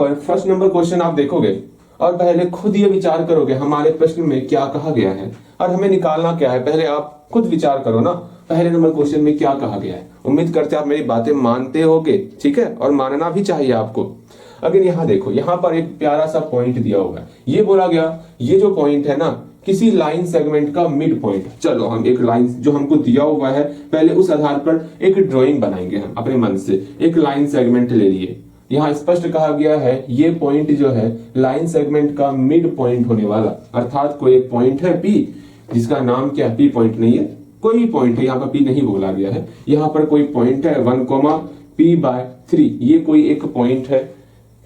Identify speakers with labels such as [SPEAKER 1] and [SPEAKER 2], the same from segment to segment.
[SPEAKER 1] पर first number question आप देखोगे और पहले खुद ये विचार करोगे हमारे प्रश्न में क्या कहा गया है और हमें निकालना क्या है। पहले आप खुद विचार करो ना, पहले नंबर क्वेश्चन में क्या कहा गया है। उम्मीद करते हैं आप मेरी बातें मानते होगे, ठीक है, और मानना भी चाहिए आपको। अगर यहाँ देखो, यहाँ पर एक प्यारा सा पॉइंट दिया हुआ है, ये बोला गया ये जो पॉइंट है ना किसी लाइन सेगमेंट का मिड पॉइंट। चलो हम एक लाइन जो हमको दिया हुआ है पहले उस आधार पर एक ड्राइंग बनाएंगे हम अपने मन से। एक लाइन सेगमेंट ले लिए, यहाँ स्पष्ट कहा गया है ये पॉइंट जो है लाइन सेगमेंट का मिड पॉइंट होने वाला, अर्थात कोई एक पॉइंट है P जिसका नाम क्या है, P पॉइंट नहीं है, कोई पॉइंट है, यहाँ पर P नहीं बोला गया है, यहाँ पर कोई पॉइंट है 1,P/3, ये कोई एक पॉइंट है।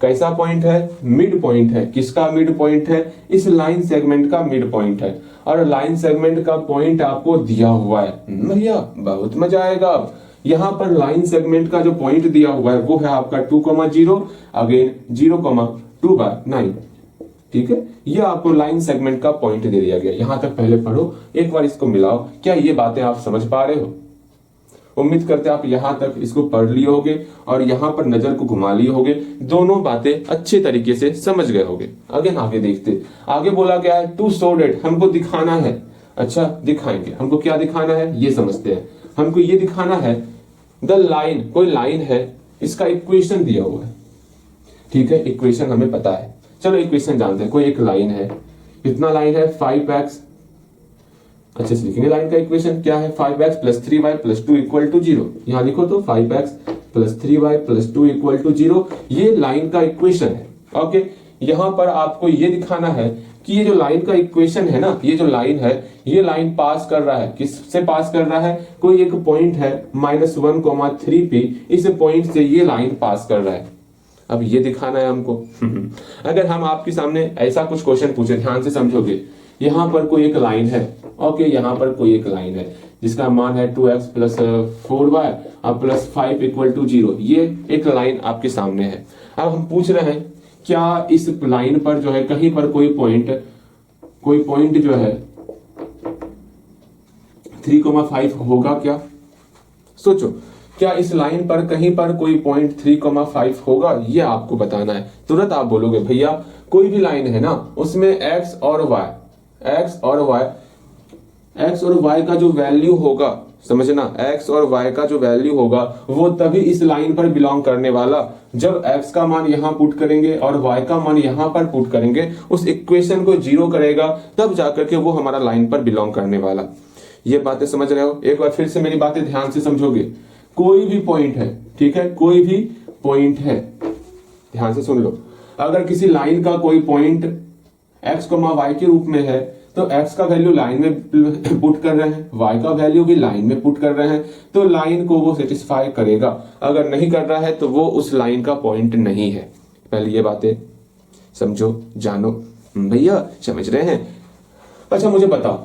[SPEAKER 1] कैसा पॉइंट है? मिड पॉइंट है। किसका मिड पॉइंट है? इस लाइन सेगमेंट का मिड पॉइंट है। और लाइन सेगमेंट का पॉइंट आपको दिया हुआ है भैया, बहुत मजा आएगा। यहाँ पर लाइन सेगमेंट का जो पॉइंट दिया हुआ है वो है आपका 2,0 अगेन 0,2/9, ठीक है। ये आपको लाइन सेगमेंट का पॉइंट दे दिया गया। यहां तक पहले पढ़ो, एक बार इसको मिलाओ। क्या ये बातें आप समझ पा रहे हो? उम्मीद करते हैं आप यहां तक इसको पढ़ लिए होगे और यहां पर नजर को घुमा लिए होगे, दोनों बातें अच्छे तरीके से समझ गए होगे। अगेन आगे देखते, आगे बोला गया है टू शो दैट, हमको दिखाना है। अच्छा दिखाएंगे, हमको क्या दिखाना है ये समझते हैं। हमको ये दिखाना है द लाइन, कोई लाइन है, इसका इक्वेशन दिया हुआ है, ठीक है, इक्वेशन हमें पता है। चलो इक्वेशन जानते हैं। कोई एक लाइन है, कितना लाइन है 5x, अच्छे से लिखेंगे लाइन का इक्वेशन क्या है 5x + 3y + 2 = 0। यहां लिखो तो 5x + 3y + 2 = 0, ये लाइन का इक्वेशन है। ओके, यहां पर आपको ये दिखाना है कि ये जो लाइन का इक्वेशन है ना, ये जो लाइन है, ये लाइन पास कर रहा है, किससे पास कर रहा है? कोई एक पॉइंट है -1,3p, इस पॉइंट से ये लाइन पास कर रहा है। अब ये दिखाना है हमको। अगर हम आपके सामने ऐसा कुछ क्वेश्चन पूछे, ध्यान से समझोगे, यहाँ पर कोई एक लाइन है, ओके, यहाँ पर कोई एक लाइन है जिसका मान है 2x + 4y + 5 = 0, ये एक लाइन आपके सामने है। अब हम पूछ रहे हैं क्या इस लाइन पर जो है कहीं पर कोई पॉइंट जो है 3,5 होगा क्या? सोचो, क्या इस लाइन पर कहीं पर कोई पॉइंट 3,5 होगा? ये आपको बताना है। तुरंत आप बोलोगे भैया कोई भी लाइन है ना, उसमें x और y का जो वैल्यू होगा, समझना, x और y का जो वैल्यू होगा वो तभी इस लाइन पर बिलोंग करने वाला जब x का मान यहां पुट करेंगे और y का मान यहां पर पुट करेंगे, उस इक्वेशन को 0 करेगा, तब जाकर के वो हमारा लाइन पर बिलोंग करने वाला। ये बातें समझ रहे हो? एक बार फिर से मेरी बातें ध्यान से समझोगे। कोई भी पॉइंट है, ठीक है, कोई भी पॉइंट है, ध्यान से सुन लो। अगर किसी लाइन का कोई पॉइंट x, y के रूप में है तो x का वैल्यू लाइन में पुट कर रहे हैं, y का वैल्यू भी लाइन में पुट कर रहे हैं, तो लाइन को वो सेटिस्फाई करेगा। अगर नहीं कर रहा है तो वो उस लाइन का पॉइंट नहीं है। पहले ये बातें समझो, जानो। भैया समझ रहे हैं? अच्छा मुझे बताओ,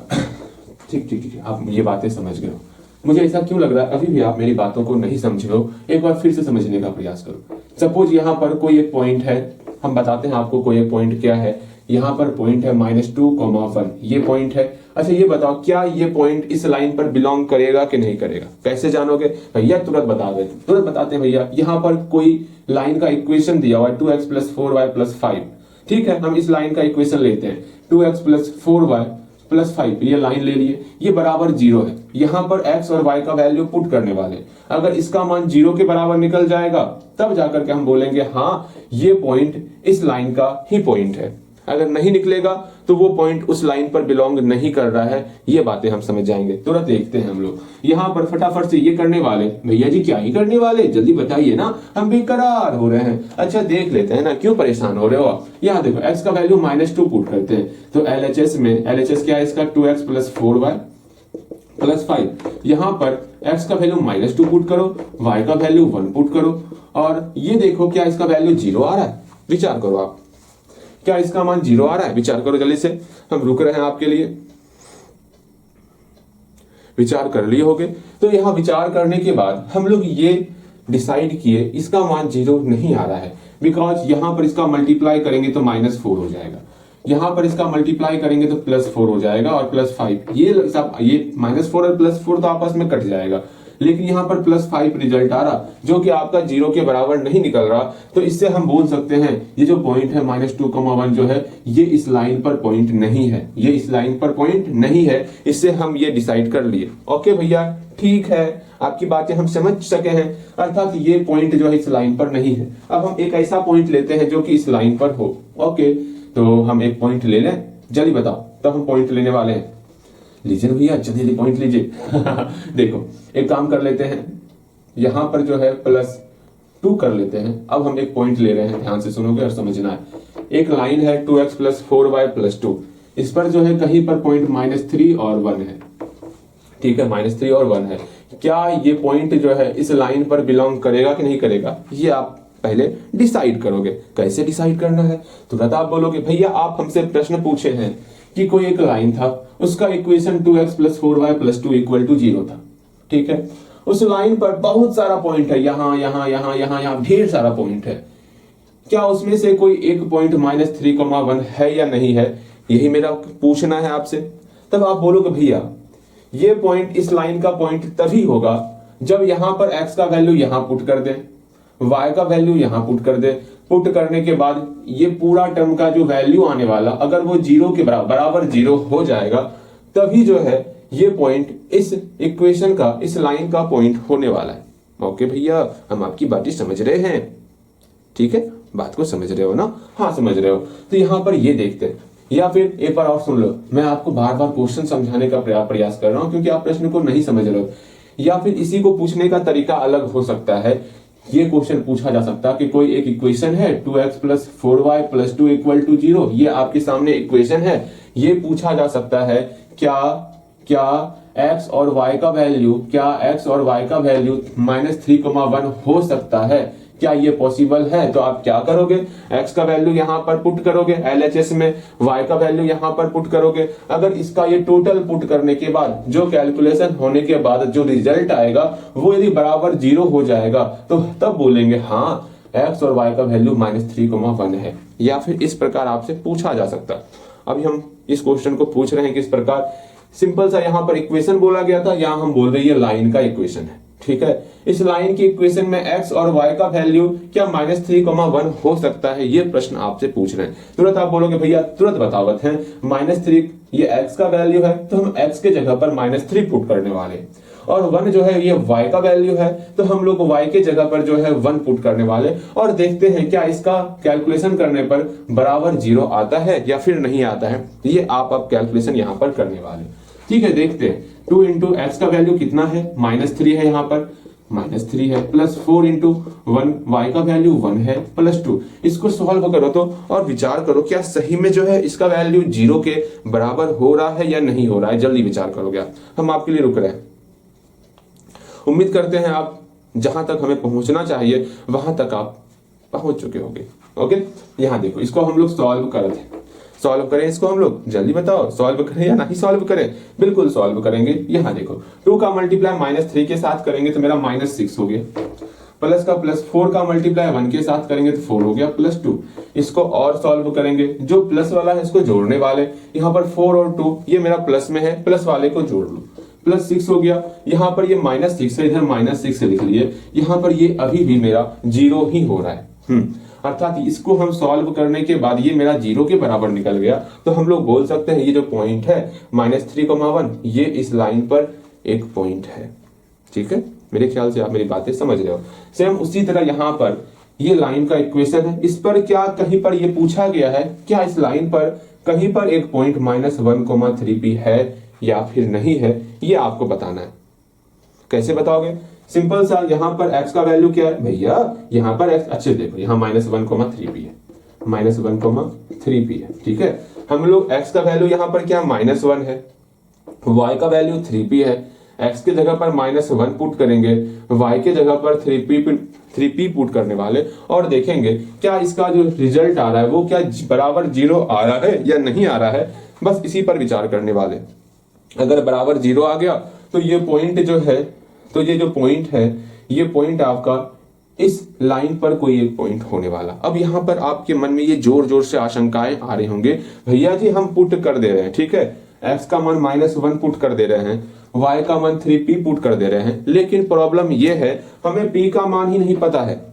[SPEAKER 1] ठीक, आप ये बातें समझ गए हो। मुझे ऐसा क्यों लग रहा है अभी भी आप मेरी बातों को नहीं समझ रहे हो? एक बार फिर से समझने का प्रयास करो। सपोज यहाँ पर कोई एक पॉइंट है, हम बताते हैं आपको कोई एक पॉइंट क्या है। यहाँ पर पॉइंट है -2,1, ये पॉइंट है। अच्छा ये बताओ क्या ये पॉइंट इस लाइन पर बिलोंग करेगा कि नहीं करेगा? कैसे जानोगे भैया? तुरंत बताते हैं भैया। यहाँ पर कोई लाइन का इक्वेशन दिया हुआ है 2x + 4y + 5, ठीक है, हम इस लाइन का इक्वेशन लेते हैं 2x + 4y + 5, ये लाइन ले लिए, ये बराबर 0 है। यहाँ पर x और y का वैल्यू पुट करने वाले, अगर इसका मान 0 के बराबर निकल जाएगा तब जाकर के हम बोलेंगे हाँ ये पॉइंट इस लाइन का ही पॉइंट है। अगर नहीं निकलेगा तो वो पॉइंट उस लाइन पर बिलोंग नहीं कर रहा है। ये बातें हम समझ जाएंगे। तुरंत देखते हैं हम लोग यहाँ पर फटाफट से ये करने वाले। भैया जी क्या ही करने वाले, जल्दी बताइए ना, हम बेकरार हो रहे हैं। अच्छा देख लेते हैं ना, क्यों परेशान हो रहे हो आप? यहाँ देखो x का वैल्यू -2 पुट करते हैं तो LHS में, LHS क्या है इसका 2x + 4y + 5। यहाँ पर x का वैल्यू -2 पुट करो, y का वैल्यू 1 पुट करो और ये देखो क्या इसका वैल्यू 0 आ रहा है? विचार करो आप, क्या इसका मान 0 आ रहा है? विचार करो जल्दी से, हम रुक रहे हैं आपके लिए। विचार कर लिए होगे। तो यहां विचार करने के बाद हम लोग ये डिसाइड किए इसका मान 0 नहीं आ रहा है, बिकॉज यहां पर इसका मल्टीप्लाई करेंगे तो -4 हो जाएगा, यहां पर इसका मल्टीप्लाई करेंगे तो +4 हो जाएगा और +5, ये -4 और +4 तो आपस में कट जाएगा। लेकिन यहाँ पर +5 रिजल्ट आ रहा जो कि आपका 0 के बराबर नहीं निकल रहा, तो इससे हम बोल सकते हैं ये जो पॉइंट है -2,1 जो है ये इस लाइन पर पॉइंट नहीं है, ये इस लाइन पर पॉइंट नहीं है। इससे हम ये डिसाइड कर लिए। ओके भैया, ठीक है, आपकी बातें हम समझ सके हैं, अर्थात ये पॉइंट जो है इस लाइन पर नहीं है। अब हम एक ऐसा पॉइंट लेते हैं जो कि इस लाइन पर हो। ओके, तो हम एक पॉइंट ले लें, जल्दी बताओ। तब हम पॉइंट लेने वाले हैं, लीजिए भैया जल्दी पॉइंट लीजिए। देखो एक काम कर लेते हैं, यहां पर जो है +2 कर लेते हैं। अब हम एक पॉइंट ले रहे हैं, ध्यान से सुनोगे और समझना है। एक लाइन है 2x + 4y + 2, इस पर जो है कहीं पर पॉइंट -3 और 1 है, ठीक है, -3 और 1 है। क्या ये पॉइंट जो है इस लाइन पर बिलोंग करेगा कि नहीं करेगा, ये आप पहले डिसाइड करोगे। कैसे डिसाइड करना है, तुरंत आप बोलोगे भैया आप हमसे प्रश्न पूछे हैं कि कोई एक लाइन था, उसका इक्वेशन 2x + 4y + 2 = 0 था, ठीक है। उस लाइन पर बहुत सारा पॉइंट है, यहां यहां यहां यहां यहां ढेर सारा पॉइंट है। क्या उसमें से कोई एक पॉइंट -3,1 है या नहीं है, यही मेरा पूछना है आपसे। तब आप बोलोगे भैया ये पॉइंट इस लाइन का पॉइंट तभी होगा जब यहां पर x का वैल्यू यहां पुट कर दे, y का वैल्यू यहां पुट कर दे। पुट करने के बाद ये पूरा टर्म का जो वैल्यू आने वाला अगर वो 0 के बराबर 0 हो जाएगा, तभी जो है ये पॉइंट इस इक्वेशन का, इस लाइन का पॉइंट होने वाला है। ओके भैया, हम आपकी बातें समझ रहे हैं, ठीक है, बात को समझ रहे हो ना? हाँ समझ रहे हो। तो यहां पर ये देखते हैं, या फिर एक बार और सुन लो, मैं आपको बार बार क्वेश्चन समझाने का प्रयास कर रहा हूं क्योंकि आप प्रश्न को नहीं समझ रहे हो। या फिर इसी को पूछने का तरीका अलग हो सकता है। ये क्वेश्चन पूछा जा सकता है कि कोई एक इक्वेशन है 2x + 4y + 2 = 0, ये आपके सामने इक्वेशन है। ये पूछा जा सकता है क्या x और y का वैल्यू -3,1 हो सकता है, क्या ये पॉसिबल है? तो आप क्या करोगे, x का वैल्यू यहां पर पुट करोगे LHS में, y का वैल्यू यहां पर पुट करोगे। अगर इसका ये टोटल पुट करने के बाद जो कैलकुलेशन होने के बाद जो रिजल्ट आएगा वो यदि बराबर 0 हो जाएगा तो तब बोलेंगे हाँ x और y का वैल्यू -3,1 है। या फिर इस प्रकार आपसे पूछा जा सकता है। अभी हम इस क्वेश्चन को पूछ रहे हैं किस प्रकार, सिंपल सा यहां पर इक्वेशन बोला गया था, यहां हम बोल रहे हैं ये लाइन का इक्वेशन है, ठीक है। इस लाइन की इक्वेशन में x और y का वैल्यू क्या -3,1 हो सकता है, ये प्रश्न आपसे पूछ रहे हैं। तुरंत आप बोलोगे भैया तुरंत बतावत हैं, -3 ये x का वैल्यू है तो हम x के जगह पर -3 पुट करने वाले, और 1 जो है ये y का वैल्यू है तो हम लोग y के जगह पर जो है 1 पुट करने वाले, और देखते हैं क्या इसका कैलकुलेशन करने पर बराबर 0 आता है या फिर नहीं आता है। ये आप कैलकुलेशन यहाँ पर करने वाले, ठीक है। देखते हैं 2 × x का वैल्यू कितना है, -3 है, यहाँ पर -3 है, +4 × 1 y का वैल्यू 1 है, +2। इसको सॉल्व करो तो और विचार करो क्या सही में जो है इसका वैल्यू 0 के बराबर हो रहा है या नहीं हो रहा है। जल्दी विचार करोगे आप, हम आपके लिए रुक रहे हैं। उम्मीद करते हैं आप जहां तक हमें पहुंचना चाहिए वहां तक आप पहुंच चुके होंगे। ओके, यहां देखो, इसको हम लोग सॉल्व कर रहे हैं, सॉल्व करें इसको हम लोग, जल्दी बताओ सॉल्व करें या नहीं सॉल्व करें। बिल्कुल सॉल्व करेंगे। यहां देखो 2 का मल्टीप्लाई -3 के साथ करेंगे तो मेरा -6 हो गया, प्लस का +4 का मल्टीप्लाई 1 के साथ करेंगे तो 4 हो गया, +2। इसको और सॉल्व करेंगे, जो प्लस वाला है इसको जोड़ने वाले, यहाँ पर 4 और 2 ये मेरा प्लस में है, प्लस वाले को जोड़ लो, +6 हो गया। यहाँ पर ये -6 है, इधर -6 लिख लिए, यहाँ पर ये अभी भी मेरा 0 ही हो रहा है। अर्थात इसको हम सॉल्व करने के बाद ये मेरा 0 के बराबर निकल गया, तो हम लोग बोल सकते हैं ये जो पॉइंट है -3,1 ये इस लाइन पर एक पॉइंट है, ठीक है। मेरे ख्याल से आप मेरी बातें समझ रहे हो। सेम उसी तरह यहाँ पर ये लाइन का इक्वेशन है, इस पर क्या कहीं पर ये पूछा गया है क्या इस लाइन पर कहीं पर एक पॉइंट -1,3p है या फिर नहीं है, ये आपको बताना है। कैसे बताओगे, सिंपल सा, यहाँ पर x का वैल्यू क्या है भैया, यहाँ पर x, अच्छे देखो यहाँ -1,3p है, -1,3p है, ठीक है। हम लोग x का वैल्यू यहाँ पर क्या -1 है, y का वैल्यू 3p है, x के जगह पर -1 पुट करेंगे, y के जगह पर 3p पुट करने वाले, और देखेंगे क्या इसका जो रिजल्ट आ रहा है वो क्या बराबर 0 आ रहा है या नहीं आ रहा है। बस इसी पर विचार करने वाले। अगर बराबर 0 आ गया तो ये पॉइंट जो है, तो ये जो पॉइंट है ये पॉइंट आपका इस लाइन पर कोई एक पॉइंट होने वाला। अब यहाँ पर आपके मन में ये जोर जोर से आशंकाएं आ रही होंगे, भैया जी हम पुट कर दे रहे हैं, ठीक है, x का मान -1 पुट कर दे रहे हैं, y का मान 3p पुट कर दे रहे हैं, लेकिन प्रॉब्लम ये है हमें p का मान ही नहीं पता है।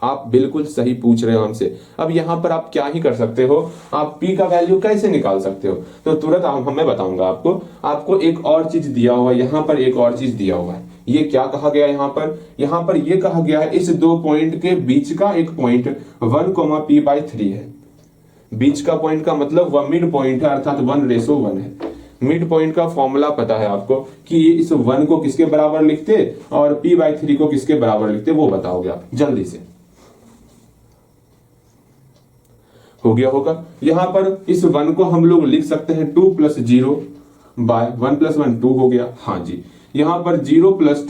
[SPEAKER 1] आप बिल्कुल सही पूछ रहे हो हमसे। अब यहाँ पर आप क्या ही कर सकते हो, आप p का वैल्यू कैसे निकाल सकते हो, तो तुरंत मैं बताऊंगा आपको एक और चीज दिया हुआ है, यहाँ पर एक और चीज दिया हुआ है। ये क्या कहा गया है यहाँ पर ये कहा गया है इस दो पॉइंट के बीच का एक पॉइंट 1,p/3 है। बीच का पॉइंट का मतलब वह मिड पॉइंट है, अर्थात 1:1 है। मिड पॉइंट का फॉर्मूला पता है आपको कि इस 1 को किसके बराबर लिखते और p/3 को किसके बराबर लिखते, वो बताओगे आप जल्दी से। हो गया होगा। यहां पर इस 1 को हम लोग लिख सकते हैं 2 + 0 बाय 1 + 1 2 हो गया। हाँ जी, यहां पर 0 +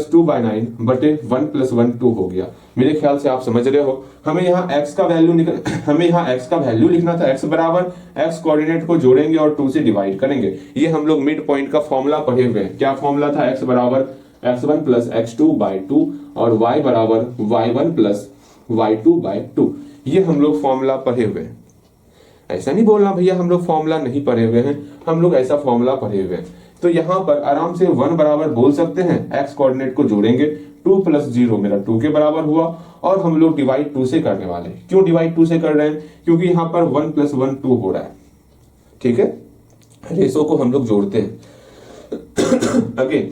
[SPEAKER 1] 2/9 बटे 1 + 1 2 हो गया। मेरे ख्याल से आप समझ रहे हो। हमें यहाँ x का वैल्यू लिखना था। x बराबर x कोऑर्डिनेट को जोड़ेंगे और 2 से डिवाइड करेंगे। ये हम लोग मिड पॉइंट का फॉर्मूला पढ़े हुए हैं। क्या फॉर्मूला था? x बराबर x1 + x2/2 और y बराबर y1 + y2/2। ये हम लोग फॉर्मूला पढ़े हुए हैं। ऐसा नहीं बोलना भैया हम लोग फॉर्मूला नहीं पढ़े हुए हैं, हम लोग ऐसा फॉर्मूला पढ़े हुए हैं। तो यहां पर आराम से 1 बराबर बोल सकते हैं, x कोऑर्डिनेट को जोड़ेंगे, 2 + 0 मेरा 2 के बराबर हुआ और हम लोग डिवाइड 2 से करने वाले। क्यों डिवाइड 2 से कर रहे हैं? क्योंकि यहां पर 1 + 1 2 हो रहा है। ठीक है, रेशो को हम लोग जोड़ते हैं। अगेन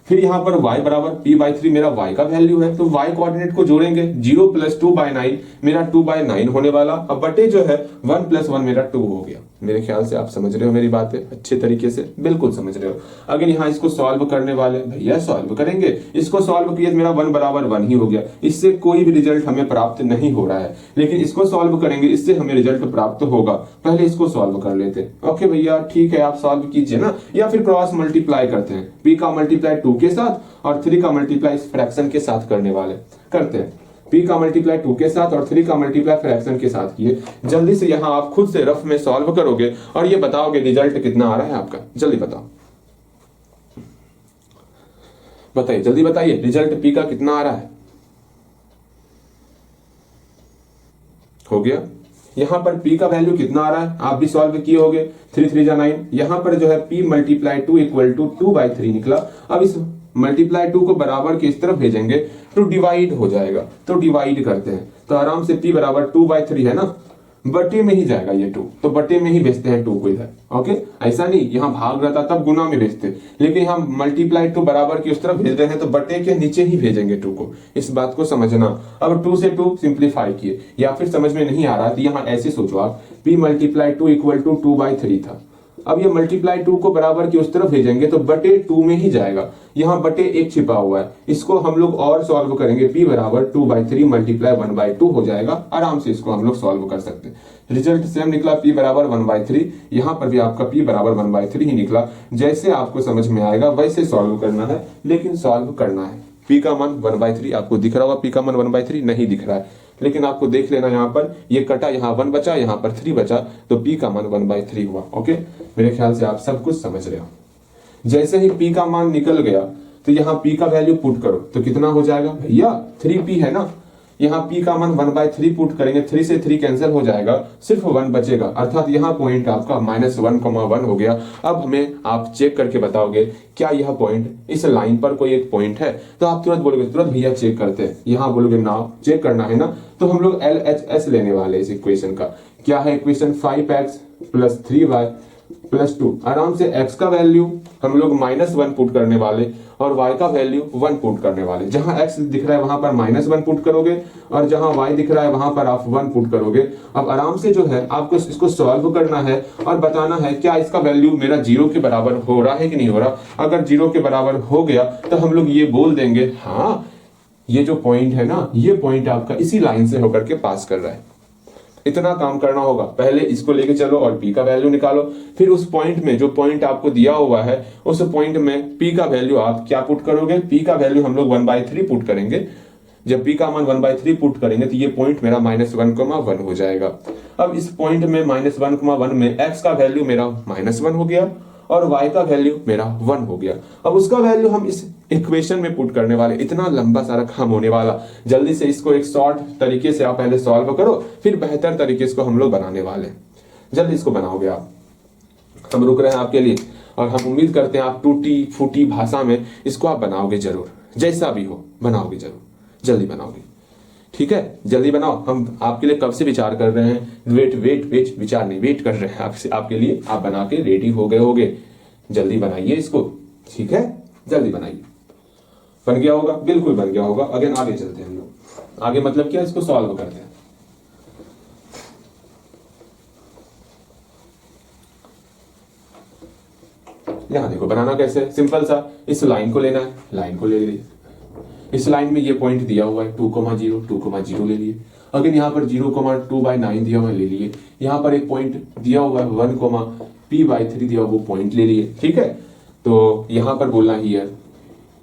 [SPEAKER 1] फिर यहां पर y बराबर p/3 मेरा y का वैल्यू है, तो y कोऑर्डिनेट को जोड़ेंगे, 0 + 2/9 मेरा 2/9 होने वाला। अब बटे जो है 1 + 1 मेरा 2 हो गया। मेरे ख्याल से आप समझ रहे हो मेरी बातें अच्छे तरीके से, बिल्कुल समझ रहे हो। अगर यहाँ इसको सॉल्व करने वाले भैया सॉल्व करेंगे, इसको सॉल्व किए मेरा 1 बराबर 1 ही हो गया। इससे कोई भी रिजल्ट हमें प्राप्त नहीं हो रहा है, लेकिन इसको सॉल्व करेंगे, इससे हमें रिजल्ट प्राप्त होगा। पहले इसको सॉल्व कर लेते। ओके भैया ठीक है, आप सॉल्व कीजिए ना, या फिर क्रॉस मल्टीप्लाई करते हैं। p का मल्टीप्लाई 2 के साथ और 3 का मल्टीप्लाई फ्रैक्शन के साथ करते हैं। p का मल्टीप्लाई 2 के साथ और 3 का मल्टीप्लाई फ्रैक्शन के साथ किए। जल्दी से यहाँ आप खुद से रफ में सॉल्व करोगे और ये बताओगे रिजल्ट कितना आ रहा है आपका। जल्दी बताओ, बताइए, जल्दी बताइए, रिजल्ट p का कितना आ रहा है। हो गया। यहाँ पर p का वैल्यू कितना आ रहा है आप भी सॉल्व किए होगे, 3 3 जा 9। यहाँ पर जो है p × 2 = 2/3 निकला। अब इस मल्टीप्लाई 2 को बराबर की इस तरफ भेजेंगे तो डिवाइड हो जाएगा, तो डिवाइड करते हैं। तो आराम से p बराबर 2/3 है ना, बटे में ही जाएगा ये 2, तो बटे में ही भेजते हैं 2 को इधर। ओके, ऐसा नहीं यहाँ भाग रहता तब गुना में भेजते, लेकिन यहाँ मल्टीप्लाई 2 बराबर की उस तरफ भेज रहे हैं तो बटे के नीचे ही भेजेंगे 2 को। इस बात को समझना। अब 2 से 2 सिंप्लीफाई किए, या फिर समझ में नहीं आ रहा तो यहाँ ऐसे सोचो आप, p × 2 = 2/3 था। अब ये मल्टीप्लाई 2 को बराबर की उस तरफ भेजेंगे तो बटे 2 में ही जाएगा। यहाँ बटे 1 छिपा हुआ है, इसको हम लोग और सॉल्व करेंगे। p बराबर 2/3 × 1/2 हो जाएगा। आराम से इसको हम लोग सॉल्व कर सकते हैं। रिजल्ट सेम निकला, p बराबर 1/3। यहाँ पर भी आपका p बराबर 1/3 ही निकला। जैसे आपको समझ में आएगा वैसे सॉल्व करना है, लेकिन सॉल्व करना है। p का मान 1/3 आपको दिख रहा होगा, p का मान 1/3 नहीं दिख रहा है, लेकिन आपको देख लेना, यहाँ पर ये कटा, यहाँ 1 बचा, यहाँ पर 3 बचा, तो p का मान 1/3 हुआ। ओके, मेरे ख्याल से आप सब कुछ समझ रहे हो। जैसे ही p का मान निकल गया तो यहाँ p का वैल्यू पुट करो तो कितना हो जाएगा भैया, 3p है ना। यहाँ p का मान 1/3 पुट करेंगे, 3 से 3 कैंसिल हो जाएगा, सिर्फ 1 बचेगा, अर्थात यहाँ पॉइंट आपका -1,1 हो गया। अब हमें आप चेक करके बताओगे क्या यह पॉइंट, इस लाइन पर कोई एक पॉइंट है, तो आप तुरंत बोलोगे, तुरंत भैया चेक करते हैं। यहाँ बोलोगे ना चेक करना है ना, तो हम लोग LHS लेने वाले इस इक्वेशन का। क्या है इक्वेशन? 5x + 3y + 2। आराम से x का वैल्यू हम लोग -1 पुट करने वाले और y का वैल्यू 1 पुट करने वाले। जहां x दिख रहा है वहां पर -1 पुट करोगे और जहां y दिख रहा है वहां पर आप 1 पुट करोगे। अब आराम से जो है आपको इसको सॉल्व करना है और बताना है क्या इसका वैल्यू मेरा 0 के बराबर हो रहा है कि नहीं हो रहा। अगर 0 के बराबर हो गया तो हम लोग ये बोल देंगे हाँ, ये जो पॉइंट है ना, ये पॉइंट आपका इसी लाइन से होकर के पास कर रहा है। इतना काम करना होगा। पहले इसको लेके चलो और p का वैल्यू निकालो, फिर उस पॉइंट में जो पॉइंट आपको दिया हुआ है उस पॉइंट में p का वैल्यू आप क्या पुट करोगे, p का वैल्यू हम लोग 1/3 पुट करेंगे। जब p का मान 1/3 पुट करेंगे तो ये पॉइंट मेरा -1,1 हो जाएगा। अब इस पॉइंट में -1,1 में x का वैल्यू मेरा -1 हो गया और y का वैल्यू मेरा 1 हो गया। अब उसका वैल्यू हम इस इक्वेशन में पुट करने वाले। इतना लंबा सारा काम होने वाला, जल्दी से इसको एक शॉर्ट तरीके से आप पहले सॉल्व करो, फिर बेहतर तरीके से इसको हम लोग बनाने वाले। जल्दी इसको बनाओगे आप। हम रुक रहे हैं आपके लिए और हम उम्मीद करते हैं आप टूटी फूटी भाषा में इसको आप बनाओगे जरूर, जैसा भी हो बनाओगे जरूर, जल्दी बनाओगे। ठीक है, जल्दी बनाओ। हम आपके लिए कब से विचार कर रहे हैं, वेट विचार नहीं, वेट कर रहे हैं आपसे, आपके लिए। आप बना के रेडी हो गए होगे, जल्दी बनाइए इसको। ठीक है, जल्दी बनाइए। बन गया होगा, बिल्कुल बन गया होगा। अगेन आगे चलते हैं हम लोग। आगे मतलब क्या, इसको सॉल्व करते हैं। यहां देखो बनाना कैसे, सिंपल सा। इस लाइन को लेना है, लाइन को ले लिए। इस लाइन में ये पॉइंट दिया हुआ है 2,0, 2,0 ले लिए। अगर यहाँ पर 0,2/9 दिया हुआ है, ले लिए। यहाँ पर एक पॉइंट दिया हुआ है 1,p/3 दिया हुआ, वो पॉइंट ले लिए। ठीक है, तो यहाँ पर बोलना ही है,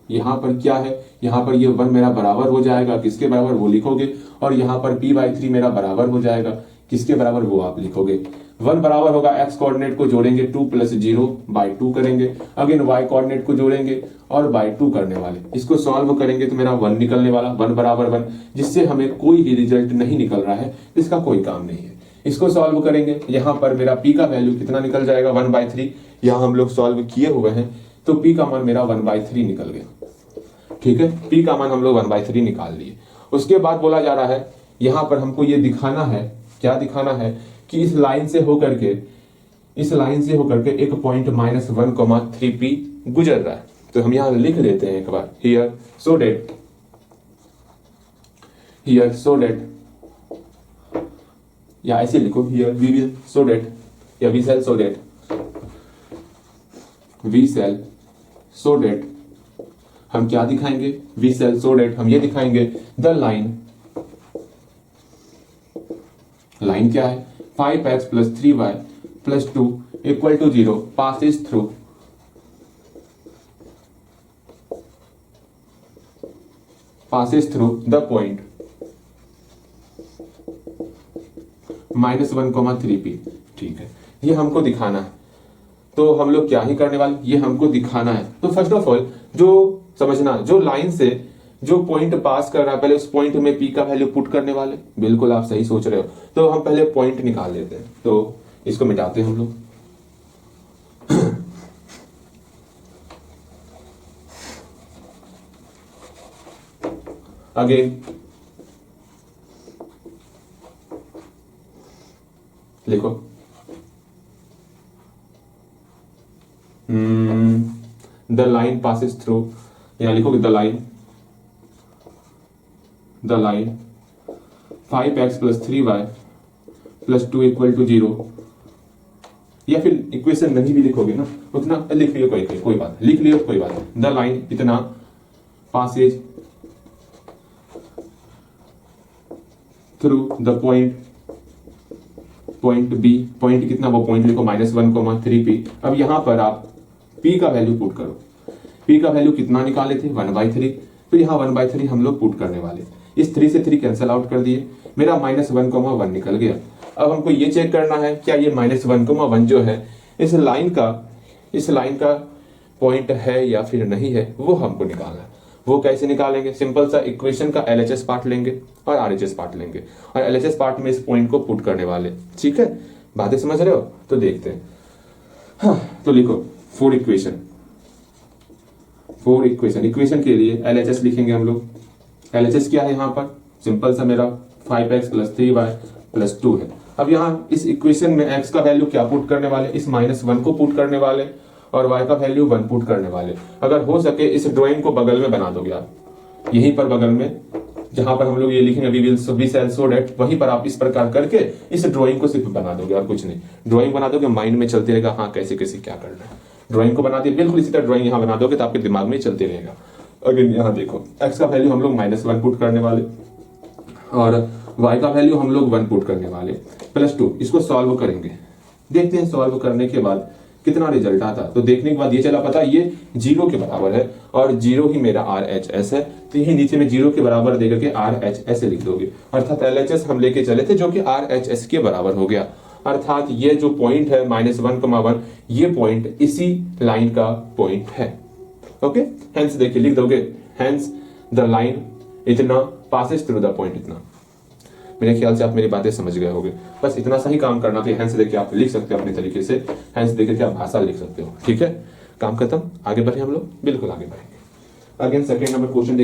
[SPEAKER 1] यहाँ पर क्या है, यहाँ पर ये 1 मेरा बराबर हो जाएगा, किसके बराबर वो लिखोगे। और यहाँ पर p/3 मेरा बराबर हो जाएगा, किसके बराबर वो आप लिखोगे। 1 बराबर होगा, x कोऑर्डिनेट को जोड़ेंगे 2 + 0/2 करेंगे। अगेन y कोऑर्डिनेट को जोड़ेंगे और बाय 2 करने वाले, इसको सॉल्व करेंगे तो मेरा 1 निकलने वाला, 1 बराबर 1, जिससे हमें कोई भी रिजल्ट नहीं निकल रहा है, इसका कोई काम नहीं है। इसको सॉल्व करेंगे, यहाँ पर मेरा p का वैल्यू कितना निकल जाएगा, 1/3। यहाँ हम लोग सॉल्व किए हुए हैं, तो p का मान मेरा 1/3 निकल गया। ठीक है, p का मान हम लोग 1/3 निकाल लिए। उसके बाद बोला जा रहा है, यहाँ पर हमको ये दिखाना है, क्या दिखाना है कि इस लाइन से होकर के एक पॉइंट -1,3p गुजर रहा है। तो हम यहां लिख देते हैं एक बार, हियर सो डेट, या ऐसे लिखो, here we will show date, या वी शैल सो डेट। हम क्या दिखाएंगे, वी शैल सो डेट, हम ये दिखाएंगे द लाइन क्या है, 5x + 3y + 2 = 0 passes through the point -1,3p। ठीक है, ये हमको दिखाना है। तो हम लोग क्या ही करने वाले, ये हमको दिखाना है। तो फर्स्ट ऑफ ऑल जो समझना, जो लाइन से जो पॉइंट पास कर रहा है, पहले उस पॉइंट में p का वैल्यू पुट करने वाले। बिल्कुल आप सही सोच रहे हो। तो हम पहले पॉइंट निकाल लेते हैं, तो इसको मिटाते हैं हम लोग। अगेन लिखो, द लाइन पासिस थ्रू, यहां लिखोगे द लाइन 5x + 3y + 2 = 0, या फिर इक्वेशन नहीं भी लिखोगे ना, उतना लिख लियो, कोई बात, लिख लियो कोई बात। द लाइन इतना passes through the point B, point कितना, वो पॉइंट लिखो -1,3p। अब यहां पर आप p का वैल्यू पुट करो। p का वैल्यू कितना निकाले थे, 1/3। तो यहाँ 1/3 हम लोग पुट करने वाले। इस 3 से 3 कैंसिल आउट कर दिए, मेरा -1,1 निकल गया। अब हमको ये चेक करना है, क्या ये -1,1 जो है इस लाइन का पॉइंट है या फिर नहीं है, वो हमको निकालना है। वो कैसे निकालेंगे, सिंपल सा, इक्वेशन का LHS पार्ट लेंगे और RHS पार्ट लेंगे, और LHS पार्ट में इस पॉइंट को पुट करने वाले। ठीक है, बातें समझ रहे हो, तो देखते हैं। हाँ, तो लिखो 4 इक्वेशन के लिए LHS लिखेंगे हम लोग। LHS क्या है यहाँ पर, सिंपल सा, मेरा 5x + 3y + 2 है। अब यहाँ इस इक्वेशन में x का वैल्यू क्या पुट करने वाले, इस -1 को पुट करने वाले, और y का वैल्यू 1 पुट करने वाले। अगर हो सके इस ड्राइंग को बगल में बना दोगे आप, यहीं पर बगल में जहां पर हम लोग ये लिखेंगे वी शैल सो डेट, वहीं पर आप इस प्रकार करके इस ड्राइंग को सिर्फ बना दोगे और कुछ नहीं। ड्राइंग बना दोगे, माइंड में चलते रहेगा, हाँ कैसे कैसे क्या करना है। ड्राइंग को बना दिए, बिल्कुल इसी तरह ड्राइंग यहाँ बना दोगे तो आपके दिमाग में चलते रहेगा। अगर यहाँ देखो, x का वैल्यू हम लोग -1 पुट करने वाले, और y का वैल्यू हम लोग 1 पुट करने वाले, +2। इसको सॉल्व करेंगे, देखते हैं सॉल्व करने के बाद कितना रिजल्ट आता। तो देखने के बाद ये चला पता, ये 0 के बराबर है, और 0 ही मेरा RHS है। तो यही नीचे में 0 के बराबर देकर के RHS लिख दोगे, अर्थात LHS हम लेके चले थे जो कि RHS के बराबर हो गया। अर्थात ये जो पॉइंट है -1,1, ये पॉइंट इसी लाइन का पॉइंट है। ओके, हेंस देखिए लिख दोगे, हेंस द लाइन इतना पासेस थ्रू द पॉइंट इतना। मेरे ख्याल से आप मेरी बातें समझ गए होंगे। बस इतना सा ही काम करना कि हैंड्स देके आप लिख सकते हो अपने तरीके से, हैंड्स देके क्या भाषा लिख सकते हो। ठीक है, काम खत्म, आगे बढ़े हम लोग, बिल्कुल आगे बढ़ेंगे। Again second number question